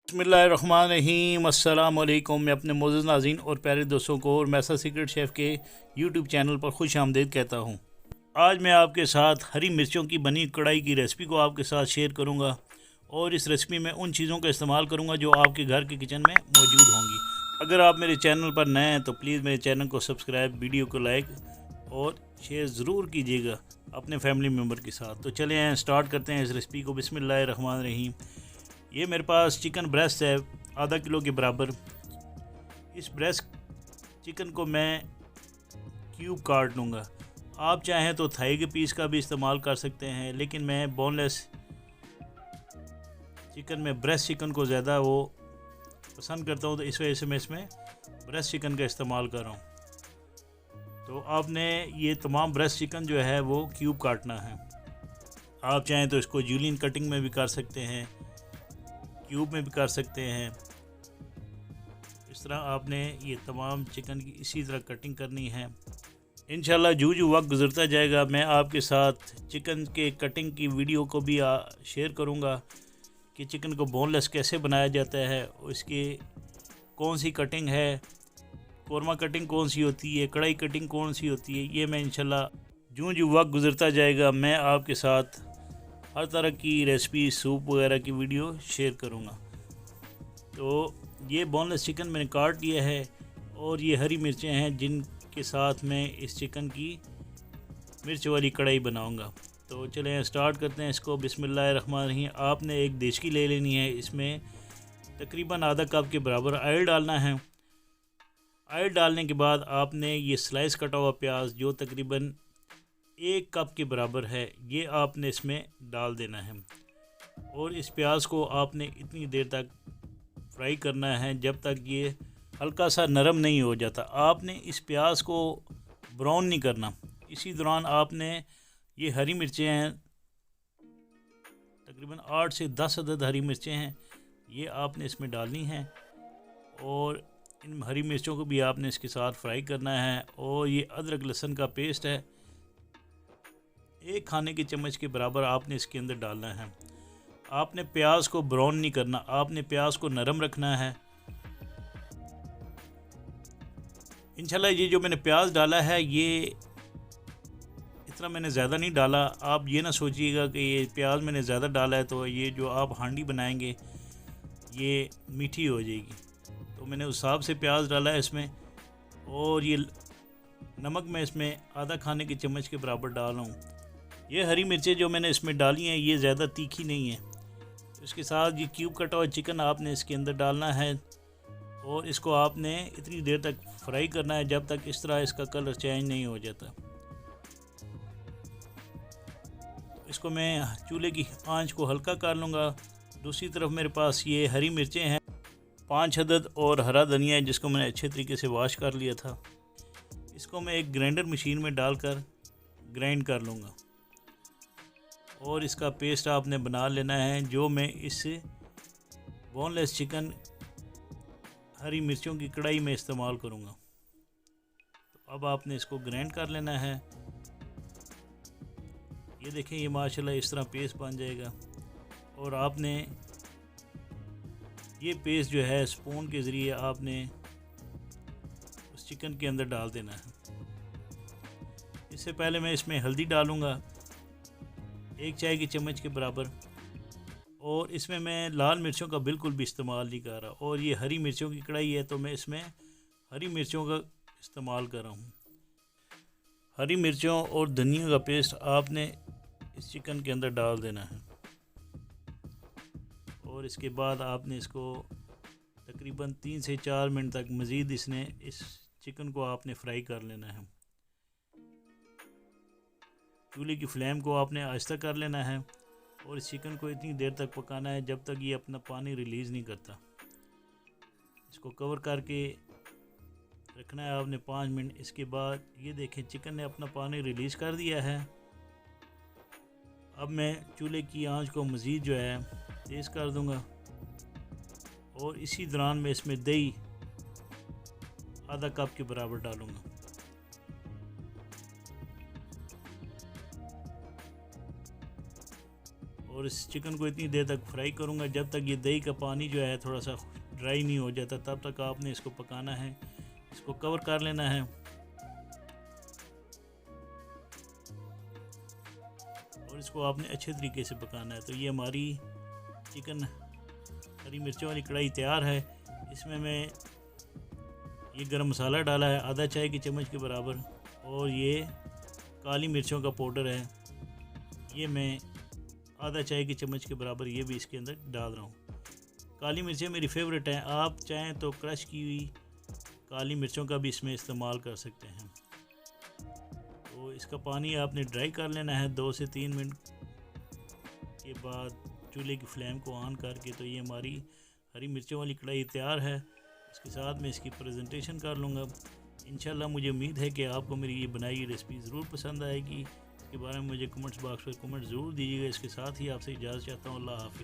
बिस्मिल्लाहिर्रहमानिर्रहीम। अस्सलाम वालेकुम। मैं अपने मोअज़्ज़ज़ नाज़रीन और प्यारे दोस्तों को और मैसा सीक्रेट शेफ़ के यूट्यूब चैनल पर खुश आमदीद कहता हूँ। आज मैं आपके साथ हरी मिर्चों की बनी कढ़ाई की रेसिपी को आपके साथ शेयर करूँगा और इस रेसिपी में उन चीज़ों का इस्तेमाल करूँगा जो आपके घर के किचन में मौजूद होंगी। अगर आप मेरे चैनल पर नए हैं तो प्लीज़ मेरे चैनल को सब्सक्राइब, वीडियो को लाइक और शेयर ज़रूर कीजिएगा अपने फैमिली मेम्बर के साथ। तो चलें स्टार्ट करते हैं इस रेसिपी को। बिस्मिल्लाहिर्रहमानिर्रहीम। ये मेरे पास चिकन ब्रेस्ट है आधा किलो के बराबर। इस ब्रेस्ट चिकन को मैं क्यूब काट लूँगा। आप चाहें तो थाई के पीस का भी इस्तेमाल कर सकते हैं, लेकिन मैं बोनलेस चिकन में ब्रेस्ट चिकन को ज़्यादा वो पसंद करता हूँ, तो इस वजह से मैं इसमें ब्रेस्ट चिकन का इस्तेमाल कर रहा हूँ। तो आपने ये तमाम ब्रेस्ट चिकन जो है वो क्यूब काटना है। आप चाहें तो इसको जूलियन कटिंग में भी कर सकते हैं, क्यूब में भी कर सकते हैं। इस तरह आपने ये तमाम चिकन की इसी तरह कटिंग करनी है। इंशाल्लाह जो वक्त गुज़रता जाएगा मैं आपके साथ चिकन के कटिंग की वीडियो को भी शेयर करूंगा कि चिकन को बोनलेस कैसे बनाया जाता है, उसकी कौन सी कटिंग है, कौरमा कटिंग कौन सी होती है, कढ़ाई कटिंग कौन सी होती है। ये मैं इंशाल्लाह जो वक्त गुज़रता जाएगा मैं आपके साथ हर तरह की रेसिपी, सूप वगैरह की वीडियो शेयर करूँगा। तो ये बोनलेस चिकन मैंने काट लिया है और ये हरी मिर्चें हैं जिनके साथ मैं इस चिकन की मिर्च वाली कढ़ाई बनाऊँगा। तो चलें स्टार्ट करते हैं इसको। बिस्मिल्लाहिर्रहमानिर्रहीम। आपने एक देचकी ले लेनी है, इसमें तकरीबन आधा कप के बराबर ऑयल डालना है। ऑयल डालने के बाद आपने ये स्लाइस कटा हुआ प्याज जो तकरीबन 1 कप के बराबर है, ये आपने इसमें डाल देना है और इस प्याज को आपने इतनी देर तक फ्राई करना है जब तक ये हल्का सा नरम नहीं हो जाता। आपने इस प्याज को ब्राउन नहीं करना। इसी दौरान आपने ये हरी मिर्चें हैं, तकरीबन 8 से 10 अदद हरी मिर्चें हैं, ये आपने इसमें डालनी हैं और इन हरी मिर्चों को भी आपने इसके साथ फ्राई करना है। और ये अदरक लहसुन का पेस्ट है, 1 खाने के चम्मच के बराबर आपने इसके अंदर डालना है। आपने प्याज को ब्राउन नहीं करना, आपने प्याज को नरम रखना है। इंशाल्लाह ये जो मैंने प्याज डाला है ये इतना मैंने ज़्यादा नहीं डाला। आप ये ना सोचिएगा कि ये प्याज मैंने ज़्यादा डाला है तो ये जो आप हांडी बनाएंगे ये मीठी हो जाएगी। तो मैंने उस हिसाब से प्याज डाला है इसमें। और ये नमक मैं इसमें आधा खाने के चम्मच के बराबर डाल रहा हूँ। ये हरी मिर्चें जो मैंने इसमें डाली हैं ये ज़्यादा तीखी नहीं है। इसके साथ ये क्यूब कटा हुआ चिकन आपने इसके अंदर डालना है और इसको आपने इतनी देर तक फ्राई करना है जब तक इस तरह इसका कलर चेंज नहीं हो जाता। इसको मैं चूल्हे की आंच को हल्का कर लूँगा। दूसरी तरफ मेरे पास ये हरी मिर्चें हैं 5 अदद और हरा धनिया है जिसको मैंने अच्छे तरीके से वॉश कर लिया था। इसको मैं एक ग्राइंडर मशीन में डालकर ग्राइंड कर लूँगा और इसका पेस्ट आपने बना लेना है जो मैं इस बोनलेस चिकन हरी मिर्चों की कढ़ाई में इस्तेमाल करूँगा। तो अब आपने इसको ग्राइंड कर लेना है। ये देखें ये माशाल्लाह इस तरह पेस्ट बन जाएगा और आपने ये पेस्ट जो है स्पून के ज़रिए आपने उस चिकन के अंदर डाल देना है। इससे पहले मैं इसमें हल्दी डालूँगा 1 चाय की चम्मच के बराबर और इसमें मैं लाल मिर्चों का बिल्कुल भी इस्तेमाल नहीं कर रहा। और ये हरी मिर्चों की कढ़ाई है तो मैं इसमें हरी मिर्चों का इस्तेमाल कर रहा हूँ। हरी मिर्चों और धनिया का पेस्ट आपने इस चिकन के अंदर डाल देना है और इसके बाद आपने इसको तकरीबन 3 से 4 मिनट तक मज़ीद इस चिकन को आपने फ्राई कर लेना है। चूल्हे की फ्लेम को आपने आहिस्ता कर लेना है और इस चिकन को इतनी देर तक पकाना है जब तक ये अपना पानी रिलीज़ नहीं करता। इसको कवर करके रखना है आपने 5 मिनट। इसके बाद ये देखें चिकन ने अपना पानी रिलीज़ कर दिया है। अब मैं चूल्हे की आंच को मज़ीद जो है तेज़ कर दूंगा और इसी दौरान मैं इसमें दही आधा कप के बराबर डालूंगा। और इस चिकन को इतनी देर तक फ्राई करूँगा जब तक ये दही का पानी जो है थोड़ा सा ड्राई नहीं हो जाता, तब तक आपने इसको पकाना है। इसको कवर कर लेना है और इसको आपने अच्छे तरीके से पकाना है। तो ये हमारी चिकन हरी मिर्चों वाली कढ़ाई तैयार है। इसमें मैं ये गरम मसाला डाला है आधा चाय की चम्मच के बराबर, और ये काली मिर्चों का पाउडर है, ये मैं आधा चाय की चम्मच के बराबर ये भी इसके अंदर डाल रहा हूँ। काली मिर्चें मेरी फेवरेट हैं, आप चाहें तो क्रश की हुई काली मिर्चों का भी इसमें इस्तेमाल कर सकते हैं। तो इसका पानी आपने ड्राई कर लेना है 2 से 3 मिनट के बाद चूल्हे की फ्लेम को ऑन करके। तो ये हमारी हरी मिर्चों वाली कढ़ाई तैयार है। इसके साथ मैं इसकी प्रेजेंटेशन कर लूँगा। इंशाल्लाह मुझे उम्मीद है कि आपको मेरी ये बनाई हुई रेसिपी ज़रूर पसंद आएगी। इसके बारे में मुझे कमेंट्स बॉक्स पर कमेंट ज़रूर दीजिएगा। इसके साथ ही आपसे इजाज़त चाहता हूँ। अल्लाह हाफ़िज़।